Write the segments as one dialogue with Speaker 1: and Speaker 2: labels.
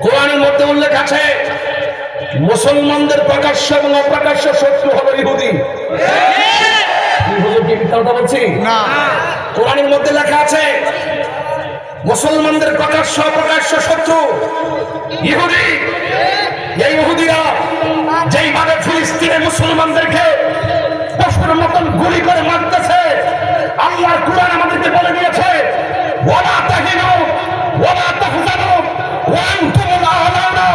Speaker 1: কোরআনের মধ্যে উল্লেখ আছে মুসলমানদের প্রকাশ্য এবং অপ্রকাশ্য শত্রু হলো ইহুদি। হুজুর কি মিথ্যা কথা বলছি?
Speaker 2: না,
Speaker 1: কোরআনের মধ্যে লেখা আছে মুসলমানদের প্রকাশ্য অপ্রকাশ্য শত্রু ইহুদি। এই ইহুদিরা যেইভাবে ফিলিস্তিনের মুসলমানদেরকে পশুর মতন গুলি করে মারতেছে, আল্লাহর কোরআন আমাদেরকে বলে দিয়েছে ওয়ালা তাহিনু ওয়ালা তাহজানু ওয়া আনতুমুল আ'লাউনা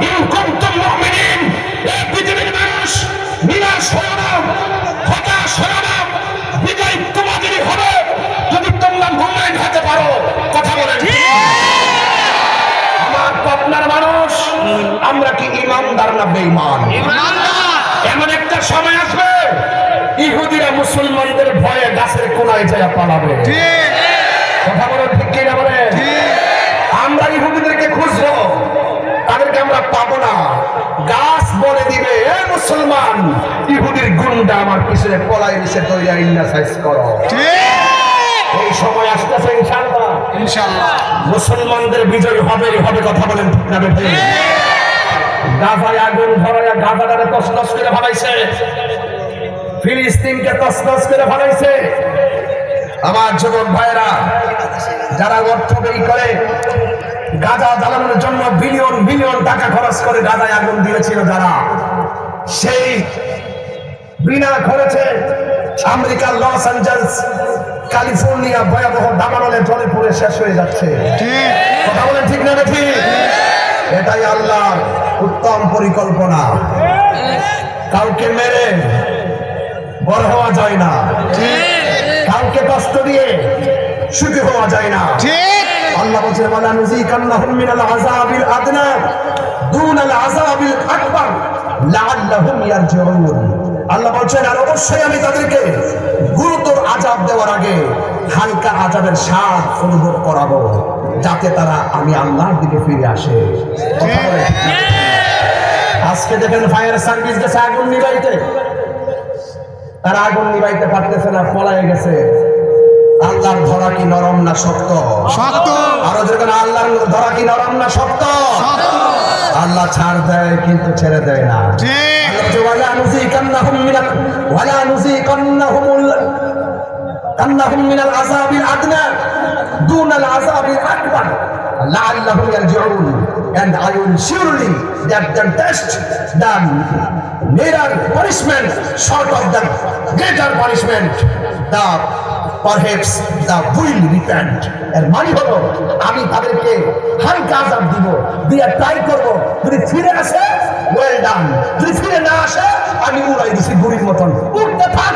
Speaker 1: ইন কুনতুম মুমিনিন। এই পৃথিবীর মানুষ নিরাশ হয়ো না, হতাশ হয়ো না, বিজয় তোমাদেরই হবে যদি তোমরা মুমিন হতে পারো। কথা বলেন আমার আপনার মানুষ, আমরা কি ইমানদার না বেঈমান? এমন একটা সময় আসবে ইহুদিরা মুসলমানদের ভয়ে গাছের কোনায় যায় পালাবে। কথা বলেন ঠিক কিনা বলেন? আমরা ইহুদিদেরকে খুঁজবো, তাদেরকে আমরা পাবো না। গাছ বলে দিবে এ মুসলমান, ইহুদির গুন্ডা আমার পিছনে পলাই দিছে, তৈরি ইন্না সাইজ করো। এই সময় আসতেছে ইনশাআল্লাহ,
Speaker 2: ইনশাআল্লাহ
Speaker 1: মুসলমানদের বিজয় হবে হবে। কথা বলেন ঠিক না বেঠিক? গাজায় আগুন ধরাইয়া গাজাটারে তছনছ করে ফেলাইছে, ফিলিস্তিনকে তছনছ করে ফেলাইছে। আমার যুবক ভাইরা যারা অর্থ ব্যয় করে গাজা জ্বালানোর জন্য বিলিয়ন বিলিয়ন টাকা খরচ করে গাজায় আগুন দিয়েছিল, যারা সেই বিনা খরচে আমেরিকার লস অ্যাঞ্জেলস, ক্যালিফোর্নিয়া ভয়াবহ দাবানলে জলে পুড়ে শেষ হয়ে যাচ্ছে। কথা বলেন ঠিক না ঠিক? এটাই আল্লাহর উত্তম পরিকল্পনা। কাউকে মেরে বড় হওয়া যায় না, কাউকে কষ্ট দিয়ে সুখী হওয়া যায় না। আল্লাহ বলছেন ওয়ালা নুযিকান্নাহুম মিনাল আযাবিল আদনা দুনাল আযাবিল আকবার লাআল্লাহুম ইয়ারজিউন। আল্লাহ বলছেন আর অবশ্যই আমি তাদেরকে গুরুতর আযাব দেওয়ার আগে হালকা আযাবের স্বাদ অনুভব করাবো, যাতে তারা আমি আল্লাহর দিকে ফিরে আসে। আজকে দেখেন ফায়ার সার্ভিস গেছে আগুন নিভাইতে, তারা আগুন নিভাইতে পারতেছে না, পলায়ে গেছে। আল্লাহর ধরা কি নরম না শক্ত?
Speaker 2: শক্ত।
Speaker 1: আরো যখন আল্লাহর ধরা কি নরম না শক্ত? আল্লাহ ছাড় দেয় কিন্তু ছেড়ে দেয় না। ওয়ালা নুযিকান্নাহুম মিনাল আযাবিল আদনা দুনাল আযাবিল আকবার লাআল্লাহুম ইয়ারজিউন। And I will surely that the test, the nearer punishment, short of the greater punishment, the perhaps the will repent. এর মানে হলো আমি তাদেরকে হালকা আযাব দিব, দিয়ে ট্রাই করব, যদি ফিরে আসে ওয়েল ডান, যদি ফিরে না আসে আমি উড়াই দিছি গুড়ির মতন। উঠতে থাক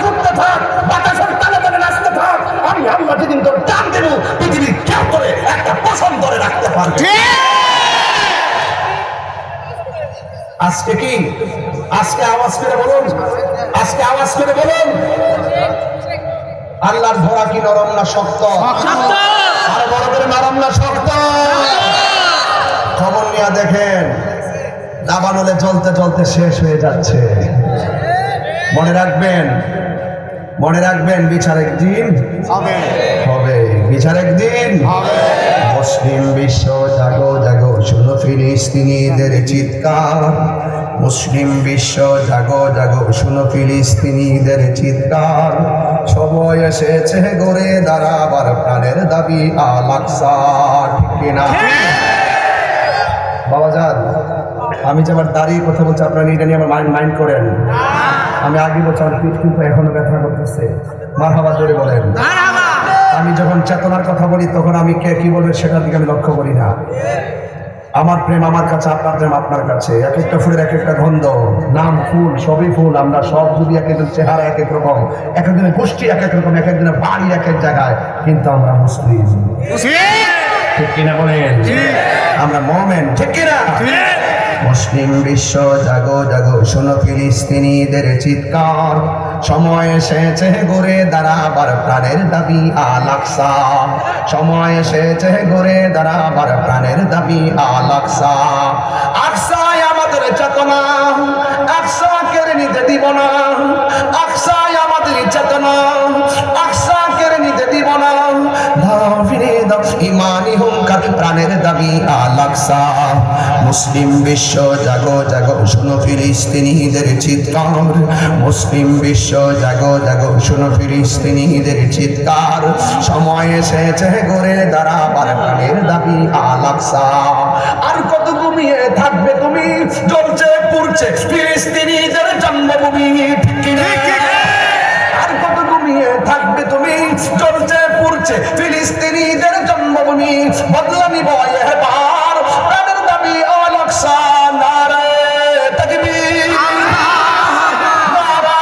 Speaker 1: বাতাসের তালে তালে নাচতে থাক, আমি আল্লাহ যেদিন তোর টান দেব পৃথিবীর কেউ করে একটা পছন্দ ধরে রাখতে পারবে। আজকে কি আজকে আওয়াজ করে বলুন, আজকে আওয়াজ করে বলুন আল্লাহর ধরা কি নরম না শক্ত? আর বড় করে নরম না শক্ত? খবর নিয়ে দেখেন দাবানলে চলতে চলতে শেষ হয়ে যাচ্ছে। মনে রাখবেন বিচার একদিন হবে, বিচার একদিন হবে। মুসলিম বিশ্ব জাগো জাগো, শুনো ফিলিস্তিনিদের চিৎকার। মুসলিম বিশ্ব জাগো জাগো, শুনো ফিলিস্তিনিদের চিৎকার। সময় এসেছে গড়ে দাঁড়াবার প্রাণের দাবি আল আকসা। ঠিক কিনা বাবাজান? আমি যে আমার দাঁড়িয়ে কথা বলছি আপনারা এটা নিয়ে আমার মাইন্ড করেন। আমি আগে বলছি আমার পিঠ কিন্তু এখনো ব্যথা করতেছে। মারহাবা জোরে বলেন। আমি যখন চেতনার কথা বলি তখন আমি কে কি বলবে সেটার দিকে আমি লক্ষ্য করি না। আমার প্রেম আমার কাছে, আপনার প্রেম আপনার কাছে। এক একটা ফুলের এক একটা গন্ধ, নাম ফুল, সবই ফুল। আমরা সব যদি এক একজন চেহারা এক এক রকম, এক একজনের গোষ্ঠী এক এক রকম, এক একজনের বাড়ি এক এক জায়গায়, কিন্তু আমরা মুসলিম। ঠিক কিনা বলেন? আমরা মুমিন। ঠিক কিনা? মুসলিম বিশ্ব জাগো জাগো, শোনো ফিলিস্তিনিদের চিৎকার। সময় এসেছে গড়ে দাঁড়াবার প্রাণের দাবি আল আকসা। সময় এসেছে গড়ে দাঁড়াবার প্রাণের দাবি আল আকসা। আকসায় আমাদের চেতনা, আকসা কেড়ে নিতে দিব না। আকসায় আমাদের চেতনা, আকসা কেড়ে নিতে দিব না। ইমানি হুম কার প্রাণের দাবি আল-আকসা। মুসলিম বিশ্ব জাগো জাগো শোনো ফিলিস্তিনিদের চিৎকার, মুসলিম বিশ্ব জাগো জাগো শোনো ফিলিস্তিনিদের চিৎকার, সময় এসেছে ঘুরে দাঁড়াবার প্রাণের দাবি আল-আকসা। আর কত ঘুমিয়ে থাকবে তুমি, জ্বলছে পুড়ছে ফিলিস্তিনিদের জন্মভূমি, ঠিক কি না? আর কত ঘুমিয়ে থাকবে তুমি, জ্বলছে পুড়ছে ফিলিস্তিনিদের জন্মভূমি, বদলা নিব এবার প্রাণের দাবি আল-আকসা। নারে তাকবীর, নারে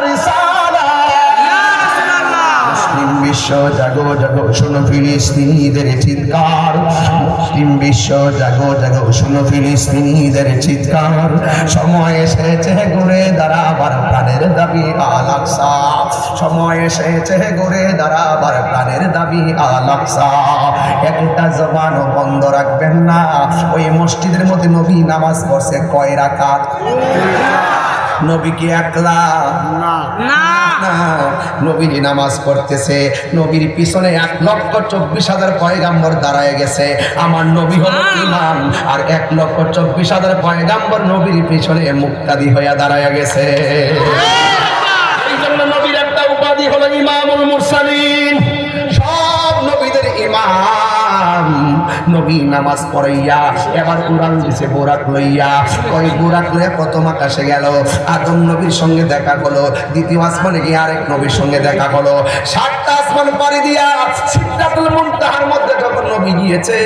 Speaker 1: রিসালাত। মুসলিম বিশ্ব জাগো জাগো শোনো ফিলিস্তিনিদের চিৎকার, মুসলিম বিশ্ব জাগো জাগো শোনো ফিলিস্তিনিদের চিৎকার, সময় এসেছে ঘুরে দাঁড়াবার প্রাণের দাবি আল-আকসা, সময় এসেছে ঘুরে দাঁড়াবার প্রাণের দাবি আল-আকসা। একটা জবানও বন্ধ রাখবেন না। ওই মসজিদের মধ্যে নবী নামাজ পড়ছে কয় রাকাত? নবী কি একলা? না, নবী নামাজ পড়তেছে, নবীর পিছনে 1,24,000 পয়গাম্বর দাঁড়ায় গেছে। আমার নবী হলো ইমাম, আর 1,24,000 পয়গাম্বর নবীর পিছনে মুক্তাদি হইয়া দাঁড়ায় গেছে। এই জন্য নবীর একটা উপাধি হলো ইমামুল মুরসালিন, সব নবীদের ইমাম। নবী নামাজ পড়াইয়া এবার উড়ান দিছে বোরাক লইয়া। ওই বোরাক লইয়া প্রথম আকাশে গেল, আদম নবীর সঙ্গে দেখা হলো। দ্বিতীয় আসমানে গিয়ে আরেক নবীর সঙ্গে দেখা হলো। 7টা আসমান পাড়ি দিয়া সিদরাতুল মুনতাহার মধ্যে যখন নবী গিয়েছে,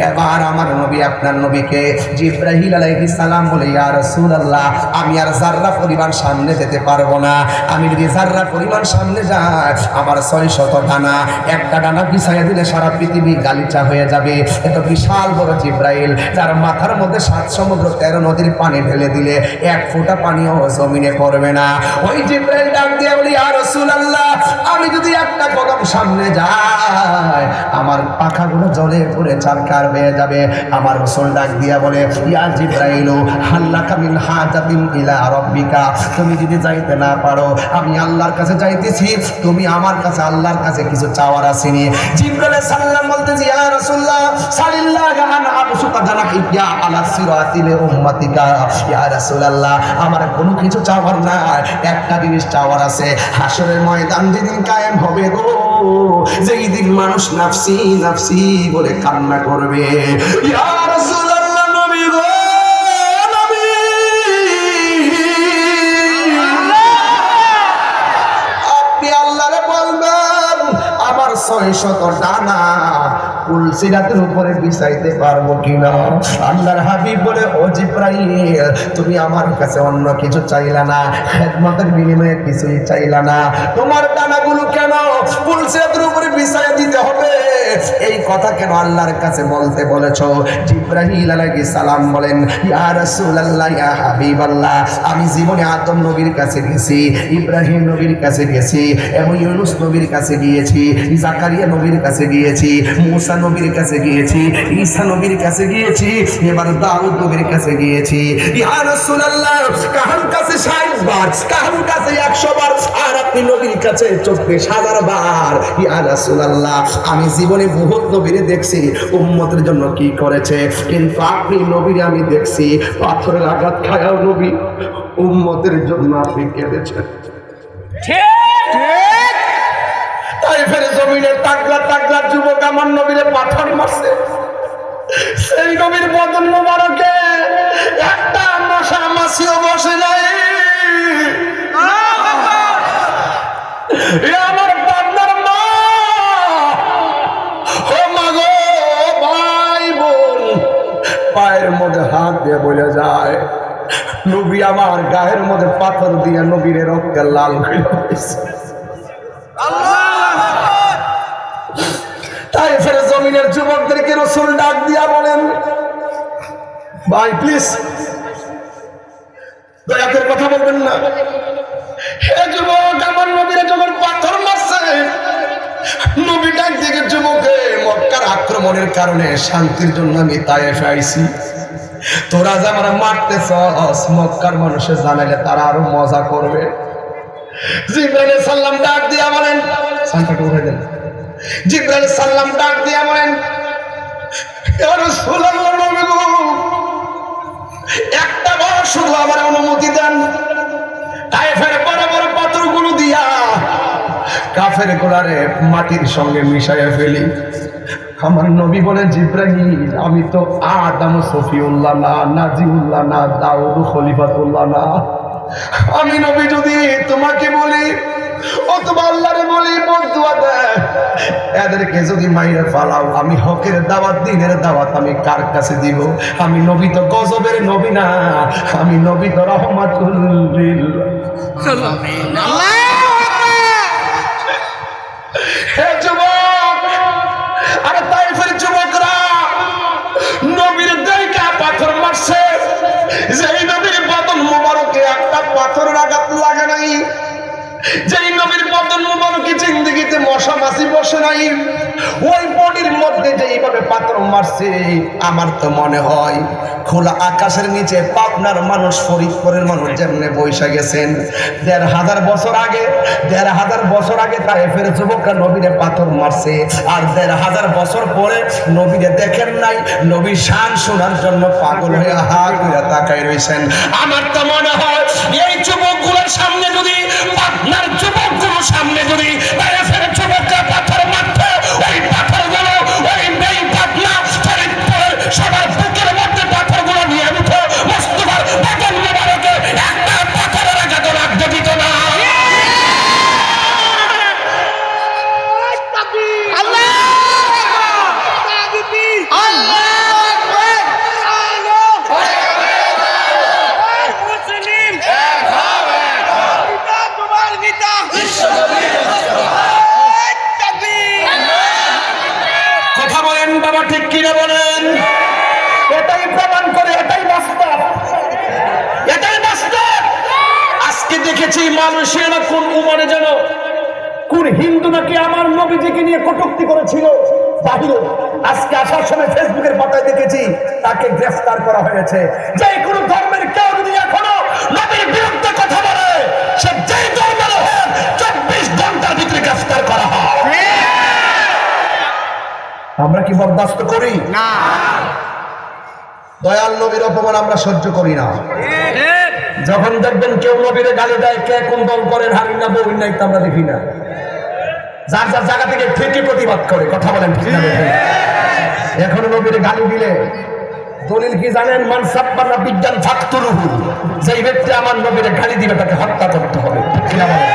Speaker 1: এবার আমার নবী আপনার নবীকে জিবরাইল আলাইহিস সালাম বলে, ইয়া রাসূলুল্লাহ, আমি আর যাররা পরিমাণ সামনে যেতে পারবো না। আমি যদি যাররা পরিমাণ সামনে যাই, আমার 600 ডানা, একটা ডানা বিছাইয়া দিলে সারা পৃথিবী গালিচা হয়ে যাবে। এত বিশাল বড় জিবরাইল, যার মাথার মধ্যে 7 সমুদ্র 13 নদীর পানি ঢেলে দিলে 1 ফোঁটা পানিও জমিনে পড়বে না। ওই জিবরাইল ডাক দিয়ে বলি, ইয়া রাসূলুল্লাহ, আমি যদি একটা কদম সামনে যাই, আমার পাখাগুলো জলে পড়ে চারকার হয়ে যাবে। আমার রাসূল ডাক দিয়া বলে, ইয়া জিবরাইল, হাল্লাকা মিন হাজাতিন ইলা রাব্বিকা, তুমি যদি যাইতে না পারো, আমি আল্লাহর কাছে যাইতেছি, তুমি আমার কাছে আল্লাহর কাছে কিছু চাওয়ার আসেনি। জিবরাইল সাল্লাম বলতেছি, ইয়া রাসূলুল্লাহ সাল্লাল্লাহু আন আবসুতা জানাহিয়া আলা সিরাতিল উম্মাতিকা। ইয়া রাসূলুল্লাহ, আমার কোনো কিছু চাওয়ার না, একটা জিনিস চাওয়ার আছে। হাসরের ময়দান যেদিন কায়েম হবে গো, যেই দিন মানুষ নাফসি নাফসি বলে কান্না করবে, ইয়া রাসূলুল্লাহ, নবী গো, নবী, আপনি আল্লাহরে বলবেন, আমার 600 ডানা কুলসিরাতের উপরে বিছাইতে পারবো কিনা? আল্লাহর হাবিব বলে, ও জিবরাইল, তুমি আমার কাছে অন্য কিছু চাইলা না, খেদমতের বিনিময়ে কিছুই চাইলা না, তোমার ডানাগুলো কেন কুলসিরাতের উপরে বিছাইয়া দিতে হবে? এই কথা কেন আল্লাহর কাছে বলতে বলেছো? জিবরাইল আলাইহিস সালাম বলেন, ইয়া রাসূলুল্লাহ, ইয়া হাবিবাল্লাহ, আমি জীবনে আদম নবীর কাছে গেছি, ইব্রাহিম নবীর কাছে গেছি, এবং ইউনূস নবীর কাছে গিয়েছি, জাকারিয়া নবীর কাছে গিয়েছি, মুসা নবীর কাছে গিয়েছি, ঈসা নবীর কাছে গিয়েছি, এবার দাউদ নবীর কাছে গিয়েছি। ইয়া রাসূলুল্লাহ, কাহার কাছে 60 বার, কাহার কাছে 100 বার, আর আপনি নবীর কাছে 24,000 বার। ইয়া রাসূলুল্লাহ, আমি জীবনে বহুত নবীরে দেখছি উম্মতের জন্য কি করেছে, কিন্তু আপনি নবীরে আমি দেখছি পাথরের আঘাত খায়াও নবী উম্মতের জন্য আপনি কেঁদেছেন। তাই ফের জমিনে তাগলা তাগলা যুবক আমার নবীরে পাথর মারছে, সেই নবীর বদন মোবারকে একটা মশা মাছিও বসে নাই। আমার বান্দার মা, ও মা গো, ভাই বোন, পায়ের মধ্যে হাত দিয়ে বলে যায়, নবী আমার গায়ের মধ্যে পাথর দিয়ে নবীর রক্তে লাল হয়ে গেছে। তাই ফের জমিনের যুবকদেরকে রাসূল ডাক দিয়া বলেন, ভাই প্লিজ দয়া করে কথা বলবেন না। হে যুবক, আমার নবীরে যখন পাথর মারছে, নবী ডাক থেকে, যুবকে, মক্কার আক্রমণের কারণে শান্তির জন্য আমি তায়েফে আইছি, তোরা যে আমরা মারতেছস, মক্কার মানুষের জানাইলে তারা আরো মজা করবে। জিবরাইল সাল্লাম ডাক দিয়া বলেন, সানটা উঠে দেন। জিবরাইল সাল্লাম ডাক দিয়া বলেন, ইয়া রাসূলুল্লাহ, নবী গো, একটা বার শুধু আমার অনুমতি দেন, তায়েফের বড় বড় পাথরগুলো দিয়া কাফের গোলারে মাটির সঙ্গে মিশাইয়া ফেলি। আমার নবী বলে, জিব্রাইল, আমি তো আদম সফিউল্লাহ না, নাজিউল্লাহ না, দাউদ খলিফাতুল্লাহ না। আমি নবী যদি তোমাকে বলি অথবা আল্লাহরে বলি বদুয়া দেয়, এদেরকে যদি মাইরে ফালাও, আমি হকের দাওয়াত, দ্বীনের দাওয়াত আমি কার কাছে দিব? আমি নবী তো গজবের নবী না, আমি নবী তো রহমাতুল লিল আলামিন। হে যুবক, আরে তাইফের যুবকরা নবীর দেইকা পাথর মারছে, যেই নবীর বদন মোবারকে একটা পাথর আঘাত লাগে নাই, যেই নবীর বদন মোবারকে জিন্দেগিতে মশা মাছি বসে নাই, ওই বডির মধ্যে যেইভাবে পাথর মারছে, আমার তো মনে হয় খোলা আকাশের নিচে পাবনার মানুষ, ফরিদপুরের মানুষ যেমনে বৈশা গেছেন ১,৫০০ বছর আগে, ১,৫০০ বছর আগে তায়েফের যুবকরা নবীরে পাথর মারছে, আর ১,৫০০ বছর পরে নবীরে দেখেন নাই, নবীর শান শোনার জন্য পাগল হয়ে হা করে তাকায় রয়েছেন। আমার তো মনে হয় এই যুবকগুলোর সামনে যদি, পাবনার যুবকগুলোর সামনে যদি তায়েফের যুবকরা পাথর মারতো, ওই পাথরগুলো ওই নেই পাবনা ফরিদপুরের সবার বুকের মধ্যে পাথরগুলো নিয়ে উঠো, মোস্তফার বদন মোবারকে একটা পাথরের আঘাত লাগতে দিত না। কথা বলেন বাবা, ঠিক কিনা বলেন? এটাই প্রমাণ করে, এটাই বাস্তব, এটাই বাস্তব। আজকে দেখেছি মালয়েশিয়া কোন উমানে যেন কোন হিন্দু নাকি আমার নবীজিকে নিয়ে কটূক্তি করেছিল বাহিরে, আজকে আসার সময় ফেসবুকের পাতায় দেখেছি তাকে গ্রেফতার করা হয়েছে। যে কোনো ধর্মের কেউ যদি এখনো নবীর বিরুদ্ধে কথা বলে, সে যেই ধর্মের হোক ২৪ ঘন্টার ভিতরে গ্রেফতার করা হয়। আমরা কি বরদাস্ত করি? না। দয়াল নবীর অপমান আমরা সহ্য করি না। যখন দেখবেন কেউ নবীরে গালি দেয়, কে কোন দল করেন, হারিন না বউন নাই, আমরা দেখি না। যার যার জায়গা থেকে ঠিকই প্রতিবাদ করে। কথা বলেন ঠিক না? এখন নবীরে গালি দিলে দলিল কি জানেন? মান সাব্বানা বিজ্ঞান ফাকতুরুহু, যেই ব্যক্তি আমার নবীরে গালি দিবে তাকে হত্যা করতে হবে। ঠিক না বলেন?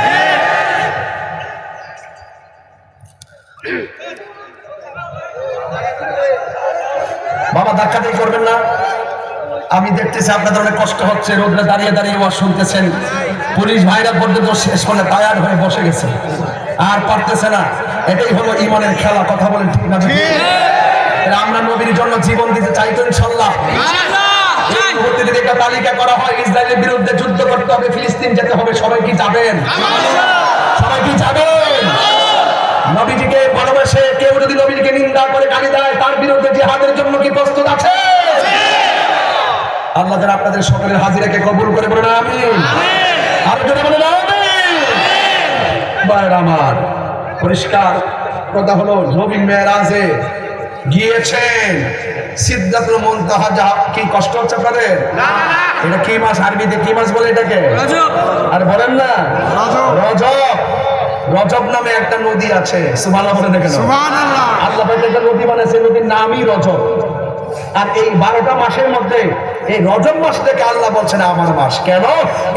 Speaker 1: বাবা ধাক্কাধাক্কি করবেন না। আমি দেখতেছি আপনাদের অনেক কষ্ট হচ্ছে, রোদে দাঁড়িয়ে দাঁড়িয়ে ওয়াজ শুনতেছেন। পুলিশ ভাইরা পর্যন্ত শেষ করে টায়ার্ড হয়ে বসে গেছে, আর পারতেছে না। এটাই হলো ইমানের খেলা। কথা বলেন ঠিক না? আমরা নবীর জন্য জীবন দিতে চাই তো ইনশাআল্লাহ। এই মুহূর্তে যদি একটা তালিকা করা হয়, ইসরায়েলের বিরুদ্ধে যুদ্ধ করতে হবে, ফিলিস্তিন যেতে হবে, সবাই কি যাবেন? সবাই কি যাবেন? নবীজিকে ভালোবাসে কেউ যদি নবীজিকে নিন্দা করে গালি দেয়, তার বিরুদ্ধে জিহাদের জন্য কি প্রস্তুত আছে? আল্লাহ যেন আপনাদের সকলের হাজিরাকে কবুল করে বলেন আমিন। আর জোরে বলেন আমিন। ভাইরা আমার, পরিষ্কার কথা হলো নবী মেরাজে গিয়েছেন, সিদরাতুল মুনতাহা। কি কষ্ট হচ্ছে আপনাদের? এটা কি মাস? আরবিতে কি মাস বলে এটাকে? রজব। আর বলেন না রজব। রজব নামে একটা নদী আছে। সুবহানাল্লাহ বলেন কেন? সুবহানাল্লাহ। আল্লাহ পাক একটা নদী বানাইছে, নদীর নামই রজব। আর এই 12টা মাসের মধ্যে এই রজব মাসটাকে আল্লাহ বলছেন আমার মাস। কেন?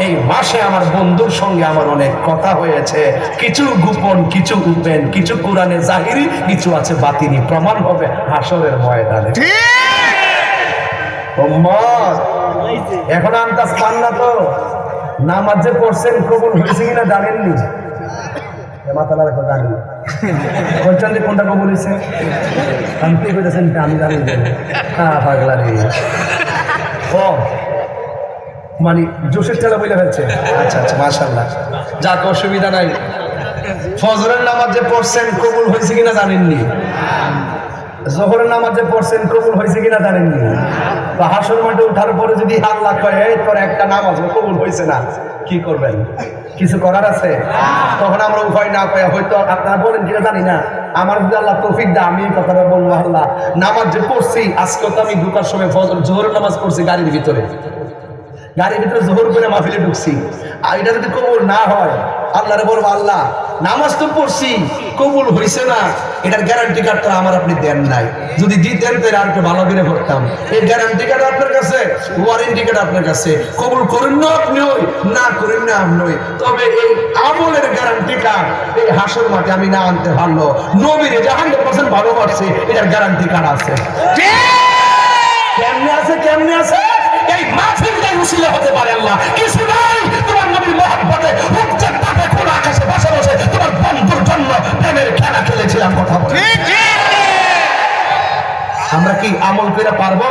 Speaker 1: এই মাসে আমার বন্ধুর সঙ্গে আমার অনেক কথা হয়েছে, কিছু গোপন, কিছু উপেন, কিছু কোরআনে জাহিরি, কিছু আছে বাতিনি। প্রমাণ হবে হাসরের ময়দানে। উম্মত এখন আন্দাজ পান না তো? নামাজ যে পড়ছেন কবুল হয়েছে কিনা জানেননি? মাথা লাগা জানি বলছেন যে কোনটা কবুল হয়েছে? আমি কি বলেছেন আমি জানি। হ্যাঁ পাগলা রে, ও মানে জোশের ঠেলা বলে ফেলছে। আচ্ছা আচ্ছা, মাশাআল্লাহ, যাক অসুবিধা নাই। ফজরের নামাজ যে পড়ছেন কবুল হয়েছে কিনা জানেননি? জোহরের নামাজ যে পড়ছেন কবুল হয়েছে কিনা জানেননি? বা হাসর মাঠে ওঠার পরে যদি আল্লাহ কয় এই তোর একটা নামাজ কবুল হয়েছে না, কি করবেন? কিছু করার আছে? তখন আমরা উভয় না পাই, হয়তো আপনারা বলেন কিনা জানি না, আমার যদি আল্লাহ তৌফিক দেয় আমি এই কথাটা বলবো, আল্লাহ নামাজ যে পড়ছি আজকে তো আমি ঢুকার সময় জোহর নামাজ পড়ছি গাড়ির ভিতরে জোহর করে মাহফিলে ঢুকছি, আর এটা যদি কবুল না হয় আল্লাহরে বলবো আল্লাহ নামাজ তো পড়ছি কবুল হয়েছে না, এটার গ্যারান্টি কার্ডটা আমার আপনি দেন নাই, যদি দিতেন তাহলে আর একটু ভালো করে করতাম। এই গ্যারান্টি কার্ড আপনার কাছে, ওয়ারেন্টি কার্ড আপনার কাছে, কবুল করেন না আপনি না করেন না আপনি, তবে এই আমলের গ্যারান্টি কার্ড এই হাসর মাঠে আমি না আনতে পারলো, নবীরে যে 100% ভালোবাসছে এটার গ্যারান্টি কার্ড আছে। কেমনে আছে কেমনে আছে? এই মাহফিলটাই উসিলা হতে পারে আল্লাহ, কিছু নাই তোমার নবীর মহব্বতে হুজ্জত তাকে কোন আকাশে বসে বসে তোমার বন্ধুর জন্য প্রেমের খেলা খেলেছিলাম। কথা বলে আমরা কি আমল করে পারবো?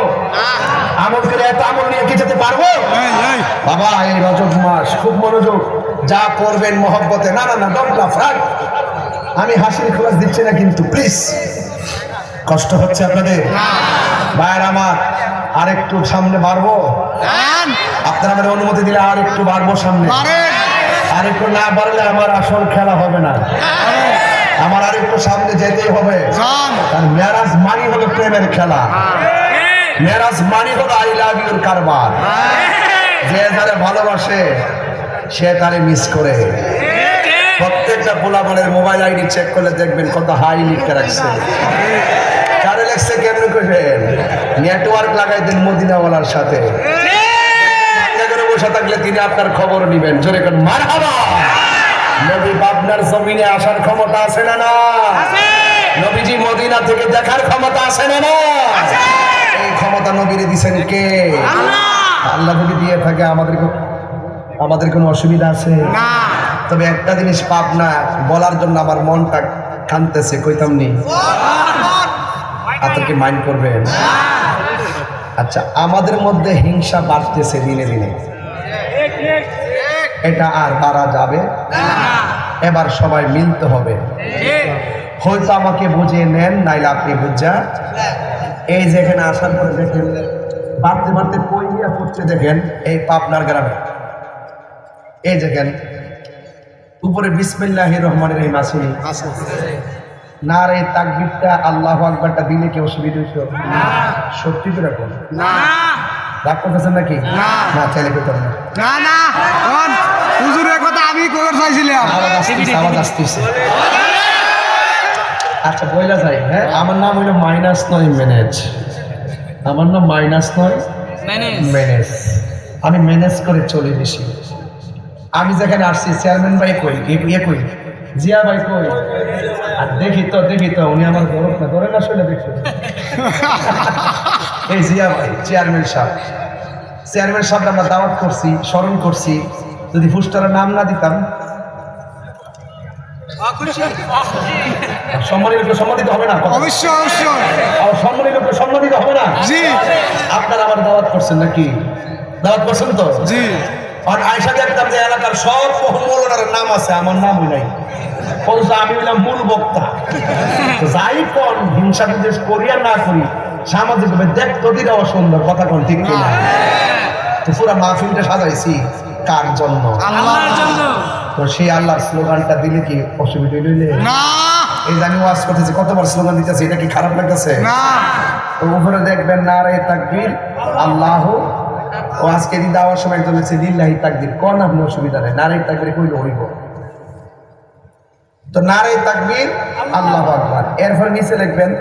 Speaker 1: আমল করে এত আমল নিয়ে কি যেতে পারবো? বাবা এই রজব মাস খুব মনোযোগ, যা করবেন মহব্বতে, না না না ডোন্ট লাফ, আমি হাসির খোলাস দিচ্ছি না কিন্তু প্লিজ, কষ্ট হচ্ছে আপনাদের? ভাইয়ের আমার আরেকটু সামনে বাড়বো, আপনারা আমার অনুমতি দিলে আর একটু বাড়বো সামনে, আর একটু না বাড়লে আমার আসল খেলা হবে না, আমার আর একটু সামনে যেতেই হবে। কারণ মেরাজ মানি হলো প্রেমের খেলা, মেরাজ মানি হলো আই লাভ ইউর কারবার, যে যারা ভালোবাসে সে তারে মিস করে। প্রত্যেকটা পোলাপানের মোবাইল আইডি চেক করলে দেখবেন কত হাই লিখে রাখছে, কারে লেখছে কেমন করবেন, নেটওয়ার্ক লাগাই দেন মদিনাওয়ালার সাথে, বসে থাকলে তিনি আপনার খবর নিবেন। জোরে কোন মারহাবা। নবী পাবনার জমিনে আসার ক্ষমতা আছে না না? নবীজি মদিনা থেকে দেখার ক্ষমতা আছে না না? এই ক্ষমতা নবীরে দিবেন কে? আল্লাহ যদি দিয়ে থাকে আমাদের কোনো অসুবিধা আছে না। তবে একটা জিনিস পাবনা বলার জন্য আমার মনটা কাঁদতেছে, কইতাম নি, আপনাকে মাইন্ড করবেন? আচ্ছা, আমাদের মধ্যে হিংসা বাড়তেছে দিনে দিনে, এটা আর বাড়া যাবে? এবার সবাই মিলতে হবে, হয়তো আমাকে বুঝিয়ে নেন, নাইলে আপনি বুঝা। এই যেখানে আসার পরে দেখেন বাড়তে বাড়তে পয়লিয়া পড়ছে, দেখেন এই পাবনার গ্রামে, এই দেখেন উপরে বিসমিল্লাহির রহমানির রহিম আছে, নারে তাকবীরটা আল্লাহু আকবারটা দিলে কি অসুবিধা হইছে? সত্যি করে রাখুন না, রাগ করতেছেন নাকি? না চাইলে করতাম না, না না কোন হুজুরের কথা আমি কইতে চাইছিলাম, আওয়াজ আসতেছে। আচ্ছা বইলা যাই, হ্যাঁ আমার নাম হইলো -9 ম্যানেজ, আমার নাম -9 ম্যানেজ, আমি ম্যানেজ করে চলে বেশি। আমি যেখানে আসছি চেয়ারম্যান ভাই কই, কই জিয়া ভাই কই, আর দেখি তো উনি আমার গরম না ধরে না শুনে দেখি এই জিয়া ভাই চেয়ারম্যান সাহেব আমরা দাওয়াত করছি, স্মরণ করছি, যদি ফুস্টারের নাম না দিতাম সম্মানিত লোককে সম্মানিত হবে না, অবশ্যই সম্মানিত লোককে সম্মানিত হবে না। জি আপনারা আমার দাওয়াত করছেন নাকি? দাওয়াত করছেন তো? জি। আর আয়সা দেখতাম যে এলাকার সব মৌলানার নাম আছে, আমার নাম নাই, আমি হইলাম মূল বক্তা। যাই কোন হিংসা বিদ্বেষ করি আর না করি, সামাজিক ভাবে দেখতে দিলে অসুন্দর, কথা কোন ঠিক কিনা? তো পুরা মাহফিলটা সাজাইছি কার জন্য? আল্লাহর জন্য। তো সেই আল্লাহর স্লোগানটা দিলে কি অসুবিধা হইলে না? এই জানি ওয়াজ করতেছি, কতবার স্লোগান দিতেছে, এটা কি খারাপ লাগতেছে? না। তো উপরে দেখবেন নারে তাকবীর আল্লাহু, ও আজকে দিন দেওয়ার সময় একজন বলছে লিল্লাহি তাকবীর, কোন আপনি অসুবিধা নেই, নারে তাকবীর কইলে হইব। তো নারে তাকবীর আল্লাহু আকবার, এরপর নিচে লিখবেন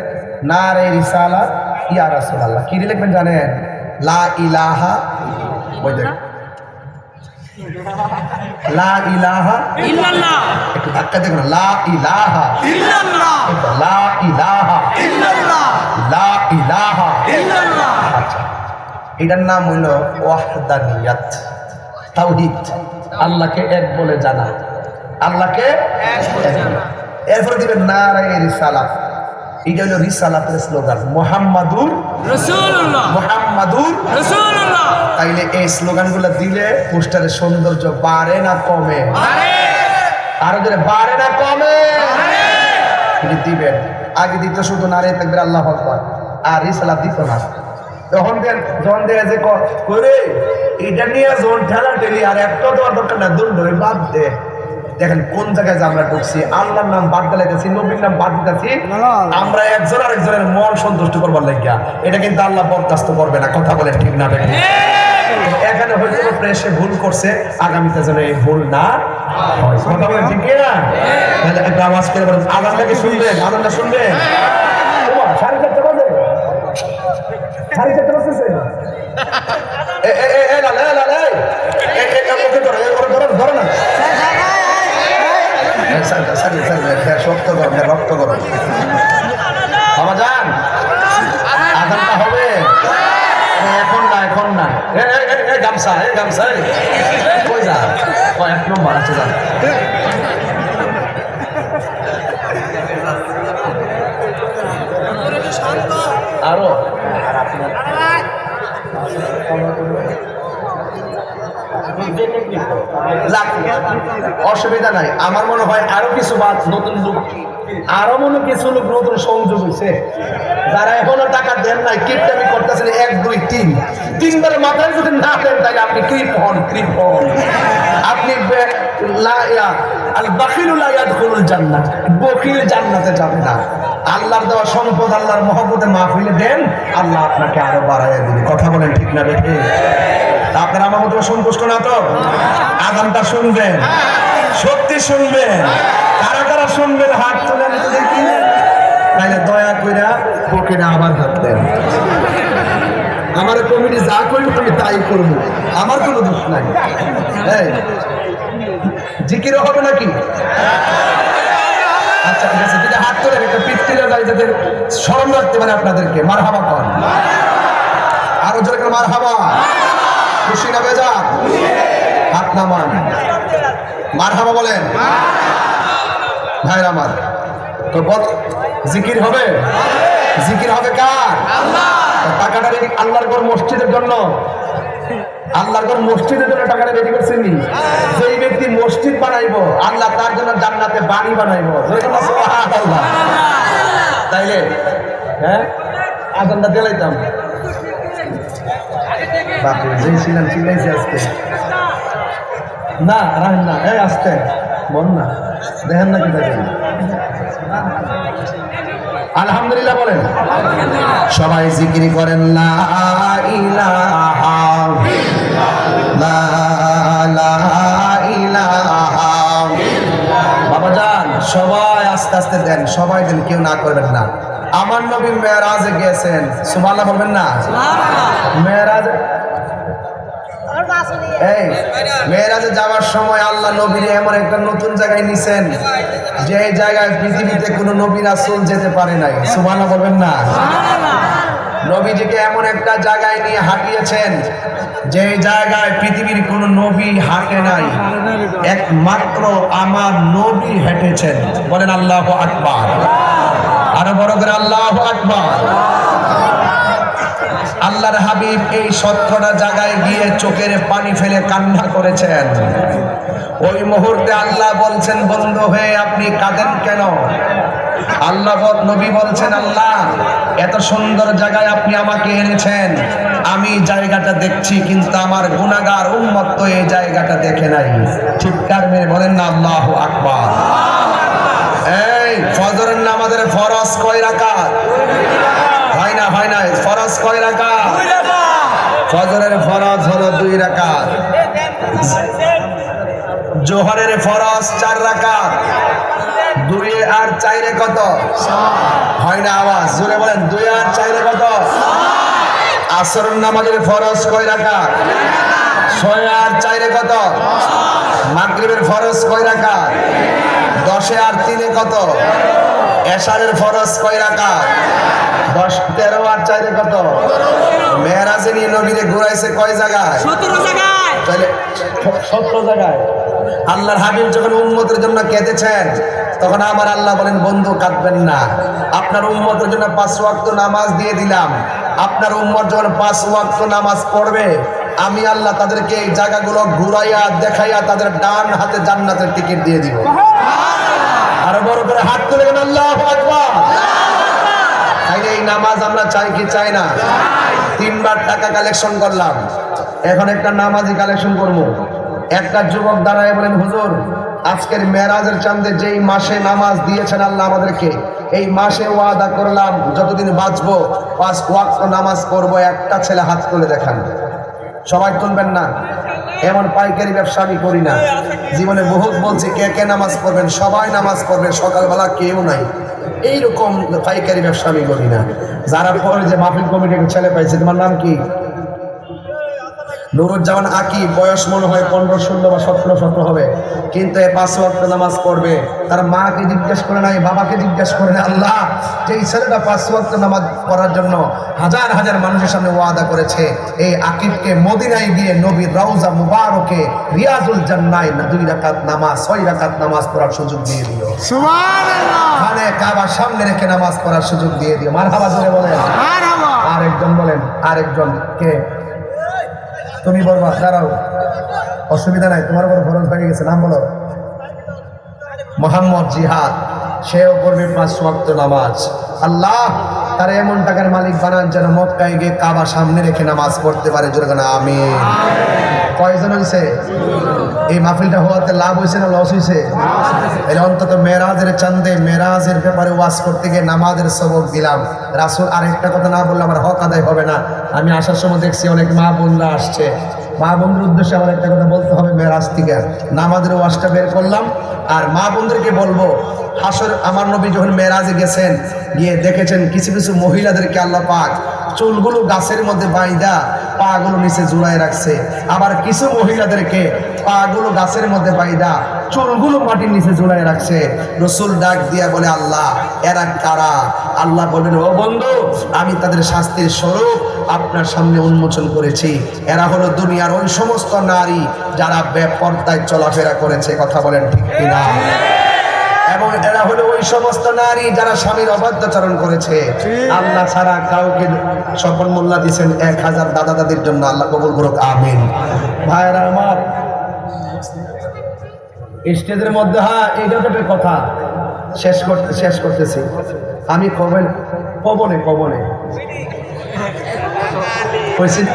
Speaker 1: নারে রিসালাত ইয়া রাসূলুল্লাহ। কি লিখবেন জানেন? লা ইলাহা, ওই দেখ লা ইলাহা ইল্লাল্লাহ, একটু ধাক্কা দেখুন, লা ইলাহা ইল্লাল্লাহ, লা ইলাহা ইল্লাল্লাহ, লা ইলাহা ইল্লাল্লাহ। আচ্ছা, এটার নাম হইল ওয়াহদানিয়াত, তাওহীদ, আল্লাহকে এক বলে জানা, আল্লাহকে এক বলে জানা। এরপর দিবেন নারে রিসালাত, এটা হলো রিসালাতের স্লোগান, মুহাম্মাদুর রাসূলুল্লাহ, মুহাম্মাদুর রাসূলুল্লাহ। তাইলে এই স্লোগানগুলো দিলে পোস্টারের সৌন্দর্য বাড়ে না কমে? আরো ধরে বাড়ে না কমে? এটা দিবেন। আগে দিত শুধু নারে তাকবীর আল্লাহু আকবার, আর রিসালাত দিত না। যখন দেয় যে করে এটা নিয়ে যখন ঠেলা ঠেলি, আর একটা দেওয়ার দরকার না, দূর ধরে বাদ দে, দেখেন কোন জায়গায় যে আমরা ঢুকছি, আল্লাহর নাম বাদ দিলাইতেছি, নবীর নাম বাদ দিতেছি, আমরা একজন আরেকজনের মন সন্তুষ্ট করবার লাগিয়া। এটা কিন্তু আল্লাহ বরদাস্ত করবে না। কথা বলেন ঠিক না বেঠিক? এখানে হয়তো প্রেসে ভুল করছে, আগামীতে যেন এই ভুল না হয়। কথা বলেন ঠিক না? তাহলে একটা আওয়াজ করে বলেন, আজানটাকে শুনবেন, আজানটা শুনবেন। সাড়ে 4টা বাজে, সাড়ে 4টা বাজতেছে। ধরো না, শক্ত করো, রক্ত করো। বাবা যান, আজানটা হবে এখন না, এখন না। গামছা, গামছা কই যা, 1 নম্বর আছে যান। আরো অসুবিধা নাই। আমার মনে হয় আরো কিছু নতুন লোক, আরো মনে কিছু লোক নতুন সংযোগ হয়েছে, যারা এখনো টাকা দেন নাই, কিপটামি করতেছেন। 1 2 3 তিনবার মাথায় যদি না দেন তাহলে আপনি কৃপ হন, কৃপ হন। আপনি বখিল জান্নাতে যাবে না। আল্লাহর দেওয়া সম্পদ আল্লাহর মহব্বতে মাহফিলে দেন, আল্লাহ আপনাকে আরো বাড়াইয়া দিবে। কথা বলেন ঠিক না বেঠিক? আপনারা আমার মতো সন্তুষ্ট না তো? আজানটা শুনবেন, সত্যি শুনবেন। কারা কারা শুনবেন হাত তুলে আমি তো দেখি। তাইলে দয়া কইরা পকেটে আবার হাত দেন। আমার কমিটি যা করবে আমি তাই করবো, আমার কোনো দোষ নাই। জিকিরও হবে নাকি? আচ্ছা ঠিক আছে, যদি হাত তুলে একটা পিতৃরা যায় যাদের স্মরণ রাখতে পারে আপনাদেরকে। মারহাবা কর, আরো জোরে করে মারহাবা। খুশি না বেজা? হাত নামান, মারহাবা বলেন ভাইরা আমার। তো জিকির হবে, জিকির হবে কার? টাকাটা আল্লাহর ঘর মসজিদের জন্য, আল্লাহর ঘর মসজিদের জন্য টাকাটা রেডি করছেন। যেই ব্যক্তি মসজিদ বানাইবো, আল্লাহ তার জন্য জান্নাতে বাড়ি বানাইবো। তাইলে হ্যাঁ আজানটা দিলাইতাম। বাপরে যেই ছিলাম চিল্লাইছি আজকে। না রাখেন না, এই আসতে বল না, দেখেন না কি দেখেন। আলহামদুলিল্লাহ বলেন সবাই, জিকির করেন লা ইলাহা ইল্লাল্লাহ। বাবা যান সবাই আস্তে আস্তে দেন, সবাই দেন, কেউ না করবেন না। আমার নবী মেরাজে গিয়েছেন, সুবহানাল্লাহ বলবেন না? মেরাজে, এই মেরাজে যাওয়ার সময় আল্লাহ নবীর এমন একটা নতুন জায়গায় নিছেন, যে জায়গায় পৃথিবীতে কোনো নবী রাসূল যেতে পারে নাই। সুবহানাল্লাহ বলবেন না? নবীজিকে এমন একটা জায়গায় নিয়ে হাঁটিয়েছেন, যে জায়গায় পৃথিবীর কোনো নবী হাঁটে নাই, একমাত্র আমার নবী হেঁটেছেন। বলেন আল্লাহু আকবার, আরো বড় করে আল্লাহু আকবার। আল্লাহর হাবিব এই সৎকটা জায়গায় গিয়ে চোখের পানি ফেলে কান্না করেছেন। ওই মুহূর্তে আল্লাহ বলছেন, বন্ধু হয়ে আপনি কাঁদেন কেন? আল্লাহ নবী বলছেন, আল্লাহ এত সুন্দর জায়গায় আপনি আমাকে এনেছেন, আমি জায়গাটা দেখছি, কিন্তু আমার গুনাহগার উম্মত তো এই জায়গাটা দেখে নাই। চিৎকার মেরে বলেন না আল্লাহু আকবার। এই ফজরের নামাজের ফরজ কয় রাকাত? হয় না, হয় না। ফরজ কয় রাকাত? ফজরের ফরজ হলো 2 রাকাত। জোহরের ফরজ 4 রাকাত। 2 আর 4 কত? হয় না, আওয়াজ জোরে বলেন। 2 আর 4 কত? আসরের নামাজের ফরজ কয় রাকাত? 6 আর 4 কত? মাগরিবের ফরজ কয় রাকাত? 10 আর 3 কত? এশারের ফরজ কয় রাকাত? 10 13 আর 4 কত? মেরাজে নিয়ে নবীরে ঘুরাইছে কয় জায়গায়?
Speaker 2: 17 জায়গায়।
Speaker 1: তাহলে 17 জায়গায়। আল্লাহর হাবিব যখন উম্মতের জন্য কেঁদেছেন, তখন আমার আল্লাহ বলেন, বন্ধু কাঁদবেন না, আপনার উম্মতের জন্য 5 ওয়াক্ত নামাজ দিয়ে দিলাম। আপনার উম্মত যখন 5 ওয়াক্ত নামাজ পড়বে, আমি আল্লাহ তাদেরকে এই জায়গাগুলো ঘুরাইয়া দেখাইয়া তাদের ডান হাতে জান্নাতের টিকিট দিয়ে দিব। আরো বড় করে হাত তুলে গেলেন আল্লাহু আকবার। তাইলে এই নামাজ আমরা চাই কি চাই না? 3 বার টাকা কালেকশন করলাম, এখন একটা নামাজি কালেকশন করবো। একটা যুবক দাঁড়ায় বলেন, হুজুর আজকের মেরাজের চাঁদে যেই মাসে নামাজ দিয়েছেন আল্লাহ আমাদেরকে, এই মাসে ওয়াদা করলাম যতদিন বাঁচবো 5 ওয়াক্ত নামাজ পড়বো। একটা ছেলে হাত তুলে দেখান, সবাই তুলবেন না। এমন পাইকারি ব্যবসা আমি করি না, জীবনে বহুত বলছি কে কে নামাজ পড়বেন, সবাই নামাজ পড়বে, সকালবেলা কেউ নাই, এইরকম পাইকারি ব্যবসা আমি করি না। যারা পরে যে মাহফিল কমিটির ছেলে পাইছে, তোমার নাম কি? নুরুজ্জামান আকি, বয়স মনে হয় 15, 16 বা 17 হবে, কিন্তু 5 ওয়াক্ত নামাজ পড়বে। তার মাকে জিজ্ঞেস করে নাই, বাবাকে জিজ্ঞেস করে নাই। আল্লাহ, যে ছেলেটা 5 ওয়াক্ত নামাজ পড়ার জন্য হাজার হাজার মানুষের সামনে ওয়াদা করেছে, এই আকিবকে মদিনায় গিয়ে নবীর রওজা মুবারকে রিয়াজুল জান্নায় 2 রাকাত নামাজ 6 রাকাত নামাজ পড়ার সুযোগ দিয়ে দিও। সুবহানাল্লাহ। মানে কাবার সামনে রেখে নামাজ পড়ার সুযোগ দিয়ে দিও। মারহাবা জোরে বলেন মারহাবা। আরেকজন বলেন, আরেকজন কে? তুমি বলবা, দাঁড়াও, অসুবিধা নাই, তোমার উপর ফরজ হয়ে গেছে, নাম বলো। মোহাম্মদ জিহাদ, সেও করবে 5 ওয়াক্ত নামাজ। আল্লাহ তার এমন টাকার মালিক বানান যেন মক্কায় গিয়ে কাবা সামনে রেখে নামাজ পড়তে পারে। জোরে বলেন আমিন। কয়জন হয়েছে? এই মাহফিলটা হওয়াতে লাভ হয়েছে না লস হয়েছে? এর অন্তত মেরাজের চাঁদে মেরাজের ব্যাপারে ওয়াজ করতে গিয়ে নামাজের সবক দিলাম। রাসূল আরেকটা কথা না বললে আমার হক আদায় হবে না। আমি আসার সময় দেখছি অনেক মা বোনরা আসছে, মা বোনদের উদ্দেশ্যে আমার একটা কথা বলতে হবে। মেরাজ থেকে নামাজের ওয়াজটা বের করলাম, আর মা বোনদেরকে বলবো, হাসর আমার নবী যখন মেরাজে গেছেন, গিয়ে দেখেছেন কিছু কিছু মহিলাদেরকে আল্লাহ পাক চুলগুলো গাছের মধ্যে বাইন্দা পাগুলো নিচে জুড়ায় রাখছে, আবার কিছু মহিলাদেরকে পাগুলো গাছের মধ্যে বাইন্দা চুলগুলো মাটির নিচে জুড়ায় রাখছে। রসুল ডাক দিয়া বলে, আল্লাহ এরা কারা? আল্লাহ বলবেন, ও বন্ধু, আমি তাদের শাস্তির স্বরূপ আপনার সামনে উন্মোচন করেছি। এরা হলো দুনিয়ার ওই সমস্ত নারী যারা বেপরদায় চলাফেরা করেছে। কথা বলেন ঠিক কিনা? এবং এরা হলো ওই সমস্ত নারী যারা স্বামীর অবাধ্যচারণ করেছে। আল্লাহ ছাড়া কাউকে স্বপন মোল্লা দিয়েছেন 1000 দাদা দাদির জন্য। আল্লাহ কবুল করুক, আমিন। ভাইরা আমার, স্টেজের মধ্যে এইটা তো কথা শেষ করতেছি আমি। পবনে হয়েছিল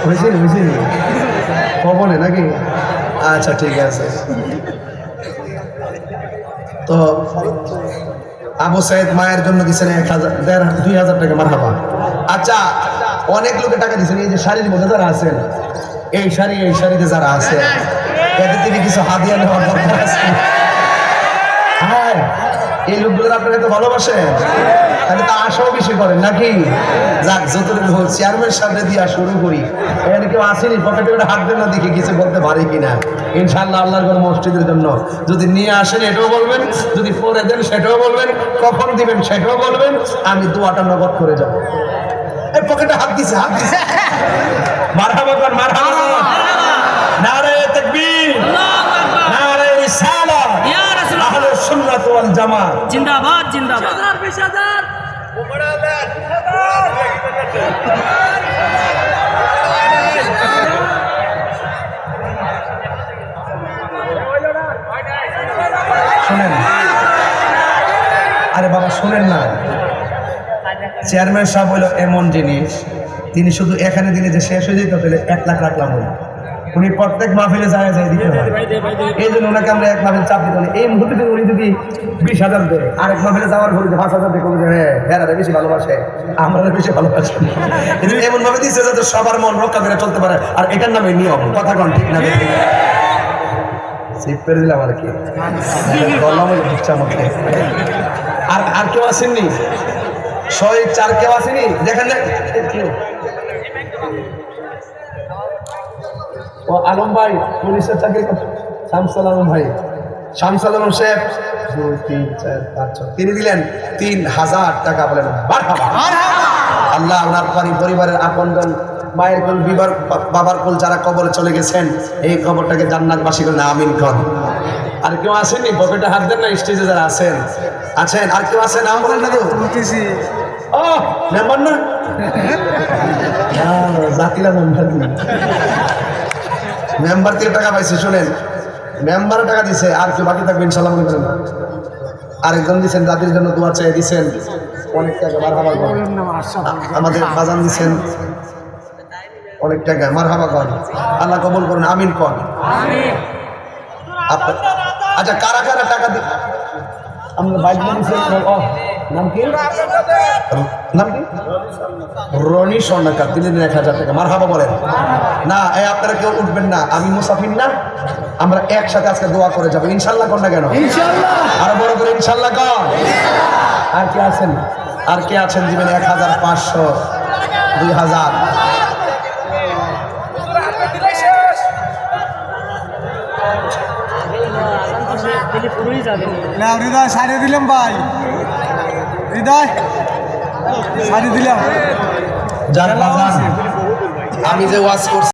Speaker 1: পবনে নাকি? আচ্ছা ঠিক আছে। তো আবু সাইদ মায়ের জন্য দিচ্ছেন 1000 টাকা। মারহাবা। আচ্ছা, অনেক লোকে টাকা দিচ্ছেন। এই যে শাড়ির মধ্যে যারা আছেন, এই শাড়িতে যারা আছে, এদের থেকে কিছু হাদিয়া নেওয়ার দরকার আছে। হ্যাঁ, এই লোকগুলো আপনাকে তো ভালোবাসেন, তাহলে তো আশাও বেশি করেন নাকি? যাক, যতটুকু হোক চেয়ারম্যান সামনে দিয়ে শুরু করি। এখানে কেউ আসেনি, পকেটে করে হাত দেন না, দেখি কিছু বলতে পারি কিনা। ইনশাআল্লাহ আল্লাহর ঘর মসজিদের জন্য যদি নিয়ে আসেন এটাও বলবেন, যদি পরে দেন সেটাও বলবেন, কখন দিবেন সেটাও বলবেন। আমি দুয়াটা নগদ করে যাব। এই পকেটে হাত দিছে। মারহাবা কর, মারহাবা। নারে তাকবীর, নারে রিসালাত, ইয়া রাসূলুল্লাহ, আহলুস সুন্নাত ওয়াল জামাত জিন্দাবাদ, জিন্দাবাদ। শুনেন, আরে বাবা শুনেন না, চেয়ারম্যান সাহেব হলো এমন জিনিস, তিনি শুধু এখানে দিলে যে শেষ হয়ে যেত, তাহলে 1 লাখ রাখলাম বলে উনি প্রত্যেক মাহফিলে যায় দিতে হয়। এই জন্য ওনাকে আমরা এক মাহফিল চাপ দিতে। এই মুহূর্তে উনি যদি 20,000 দেয়, আরেক মাহফিলে যাওয়ার পরে 5,000 দেখো যে হ্যাঁ বেশি ভালোবাসে, আমরা বেশি ভালোবাসি। এমন ভাবে দিচ্ছে যাতে সবার মন রক্ষা করে চলতে পারে। আর এটার নামে নিয়ম। কথা কন ঠিক না? সিট পেরে দিলাম আর কি, বললাম ইচ্ছা মধ্যে। আর কেউ আসেননি? 104 কেউ আসেনি? দেখেন ও আলম ভাই, পুলিশের চাকরি, শামসুল আলম ভাই, শামসুল আলম শেখ 2, 3, 4, 5, 6 তিনি দিলেন 3000 টাকা। বলেন আল্লাহ ওনার পরিবারের আপনজন, মায়ের কোল, বাবার কোল যারা কবরে চলে গেছেন, এই কবরটাকে জান্নাতবাসী করেন, আমিন কর। আর কেউ আসেননি? পকেটে হাত দেন না, স্টেজে যারা আছেন। আর কেউ আছেন? নাম বলেন না তো। ও মেম্বার না, জাতিরা মেম্বার থেকে টাকা পাইছে। শোনেন, মেম্বার টাকা দিছে, আর কেউ বাকি থাকবে ইনশাল্লাহ মনে করেন। আরেকজন দিচ্ছেন, জাতির জন্য দোয়া চেয়ে দিচ্ছেন অনেক টাকা। মারহাবা কর। আমাদের বাজান দিচ্ছেন অনেক টাকা। মারহাবা কর, আল্লাহ কবুল করুন, আমিন কর। আচ্ছা কারা কারা টাকা দি আমরা বাইক নিয়েছেন নাম কি নাম কি রনি স্বর্ণকার দিলেন 1000 টাকা মারহাবা বলেন না এই আপনারা কেউ উঠবেন না আমি মুসাফির না আমরা একসাথে আজকে দোয়া করে যাবো ইনশাআল্লাহ কোন না কেন ইনশাআল্লাহ আর বড় করে ইনশাআল্লাহ কোন আর কে আছেন দিবেন 1500 2000
Speaker 2: না হৃদয় সারিয়ে দিলাম ভাই হৃদয় সারিয়ে দিলাম
Speaker 1: যার বাজান আমি যে ওয়াজ করছি